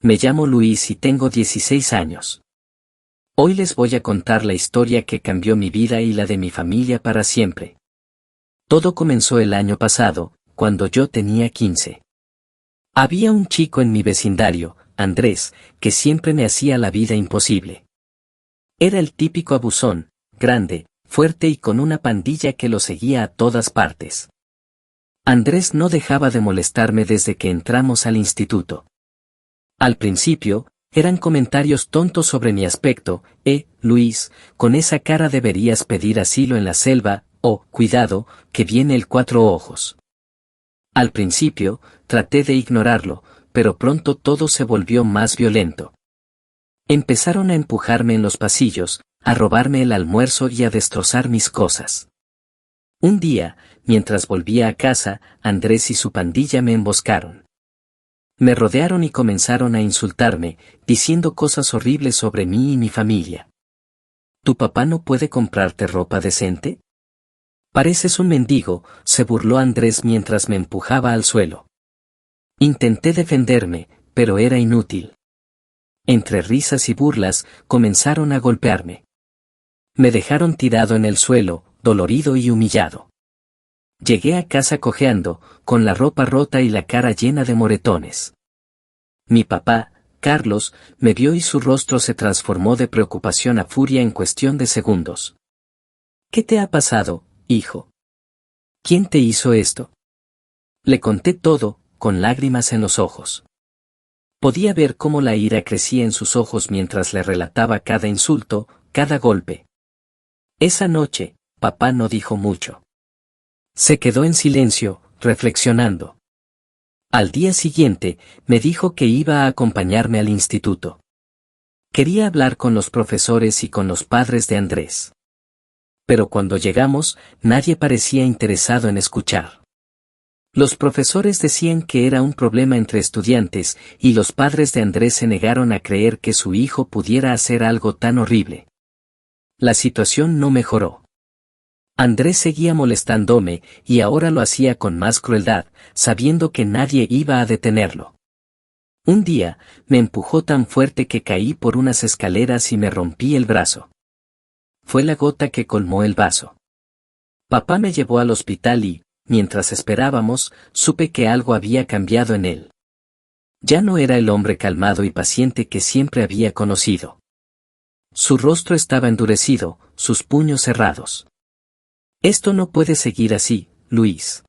Me llamo Luis y tengo 16 años. Hoy les voy a contar la historia que cambió mi vida y la de mi familia para siempre. Todo comenzó el año pasado, cuando yo tenía 15. Había un chico en mi vecindario, Andrés, que siempre me hacía la vida imposible. Era el típico abusón, grande, fuerte y con una pandilla que lo seguía a todas partes. Andrés no dejaba de molestarme desde que entramos al instituto. Al principio, eran comentarios tontos sobre mi aspecto, Luis, con esa cara deberías pedir asilo en la selva, o, cuidado, que viene el cuatro ojos. Al principio, traté de ignorarlo, pero pronto todo se volvió más violento. Empezaron a empujarme en los pasillos, a robarme el almuerzo y a destrozar mis cosas. Un día, mientras volvía a casa, Andrés y su pandilla me emboscaron. Me rodearon y comenzaron a insultarme, diciendo cosas horribles sobre mí y mi familia. ¿Tu papá no puede comprarte ropa decente? Pareces un mendigo, se burló Andrés mientras me empujaba al suelo. Intenté defenderme, pero era inútil. Entre risas y burlas, comenzaron a golpearme. Me dejaron tirado en el suelo, dolorido y humillado. Llegué a casa cojeando, con la ropa rota y la cara llena de moretones. Mi papá, Carlos, me vio y su rostro se transformó de preocupación a furia en cuestión de segundos. ¿Qué te ha pasado, hijo? ¿Quién te hizo esto? Le conté todo, con lágrimas en los ojos. Podía ver cómo la ira crecía en sus ojos mientras le relataba cada insulto, cada golpe. Esa noche, papá no dijo mucho. Se quedó en silencio, reflexionando. Al día siguiente, me dijo que iba a acompañarme al instituto. Quería hablar con los profesores y con los padres de Andrés. Pero cuando llegamos, nadie parecía interesado en escuchar. Los profesores decían que era un problema entre estudiantes, y los padres de Andrés se negaron a creer que su hijo pudiera hacer algo tan horrible. La situación no mejoró. Andrés seguía molestándome, y ahora lo hacía con más crueldad, sabiendo que nadie iba a detenerlo. Un día, me empujó tan fuerte que caí por unas escaleras y me rompí el brazo. Fue la gota que colmó el vaso. Papá me llevó al hospital y, mientras esperábamos, supe que algo había cambiado en él. Ya no era el hombre calmado y paciente que siempre había conocido. Su rostro estaba endurecido, sus puños cerrados. Esto no puede seguir así, Luis.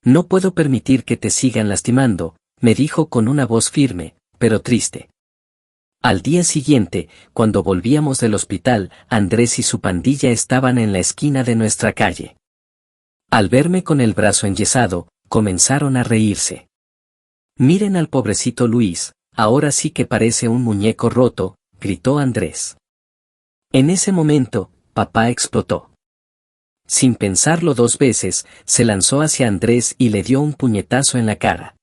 No puedo permitir que te sigan lastimando, me dijo con una voz firme, pero triste. Al día siguiente, cuando volvíamos del hospital, Andrés y su pandilla estaban en la esquina de nuestra calle. Al verme con el brazo enyesado, comenzaron a reírse. Miren al pobrecito Luis, ahora sí que parece un muñeco roto, gritó Andrés. En ese momento, papá explotó. Sin pensarlo dos veces, se lanzó hacia Andrés y le dio un puñetazo en la cara.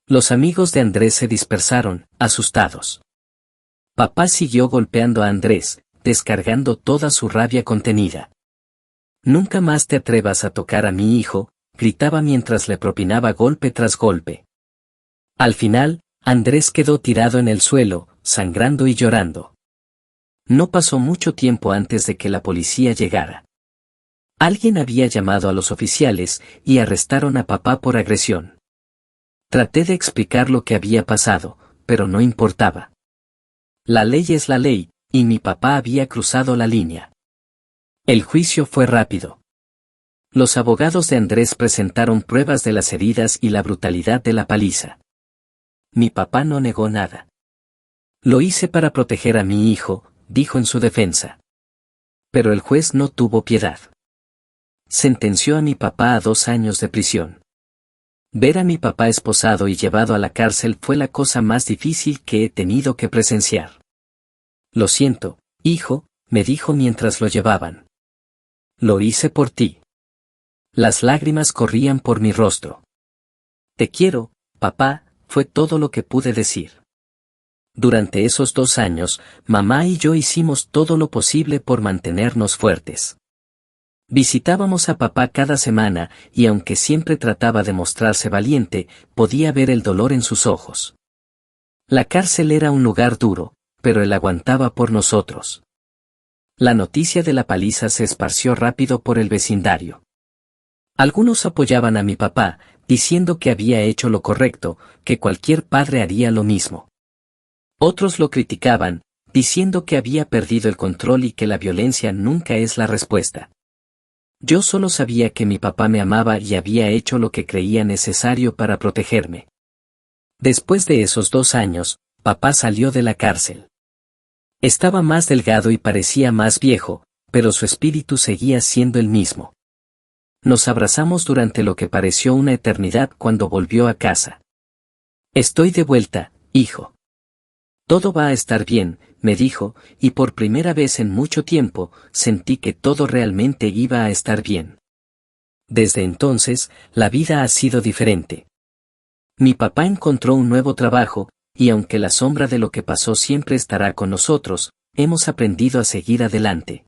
Los amigos de Andrés se dispersaron, asustados. Papá siguió golpeando a Andrés, descargando toda su rabia contenida. Nunca más te atrevas a tocar a mi hijo, gritaba mientras le propinaba golpe tras golpe. Al final, Andrés quedó tirado en el suelo, sangrando y llorando. No pasó mucho tiempo antes de que la policía llegara. Alguien había llamado a los oficiales y arrestaron a papá por agresión. Traté de explicar lo que había pasado, pero no importaba. La ley es la ley, y mi papá había cruzado la línea. El juicio fue rápido. Los abogados de Andrés presentaron pruebas de las heridas y la brutalidad de la paliza. Mi papá no negó nada. Lo hice para proteger a mi hijo, dijo en su defensa. Pero el juez no tuvo piedad. Sentenció a mi papá a 2 años de prisión. Ver a mi papá esposado y llevado a la cárcel fue la cosa más difícil que he tenido que presenciar. Lo siento, hijo, me dijo mientras lo llevaban. Lo hice por ti. Las lágrimas corrían por mi rostro. Te quiero, papá, fue todo lo que pude decir. Durante esos 2 años, mamá y yo hicimos todo lo posible por mantenernos fuertes. Visitábamos a papá cada semana, y aunque siempre trataba de mostrarse valiente, podía ver el dolor en sus ojos. La cárcel era un lugar duro, pero él aguantaba por nosotros. La noticia de la paliza se esparció rápido por el vecindario. Algunos apoyaban a mi papá, diciendo que había hecho lo correcto, que cualquier padre haría lo mismo. Otros lo criticaban, diciendo que había perdido el control y que la violencia nunca es la respuesta. Yo solo sabía que mi papá me amaba y había hecho lo que creía necesario para protegerme. Después de esos 2 años, papá salió de la cárcel. Estaba más delgado y parecía más viejo, pero su espíritu seguía siendo el mismo. Nos abrazamos durante lo que pareció una eternidad cuando volvió a casa. Estoy de vuelta, hijo. Todo va a estar bien, me dijo, y por primera vez en mucho tiempo, sentí que todo realmente iba a estar bien. Desde entonces, la vida ha sido diferente. Mi papá encontró un nuevo trabajo, y aunque la sombra de lo que pasó siempre estará con nosotros, hemos aprendido a seguir adelante.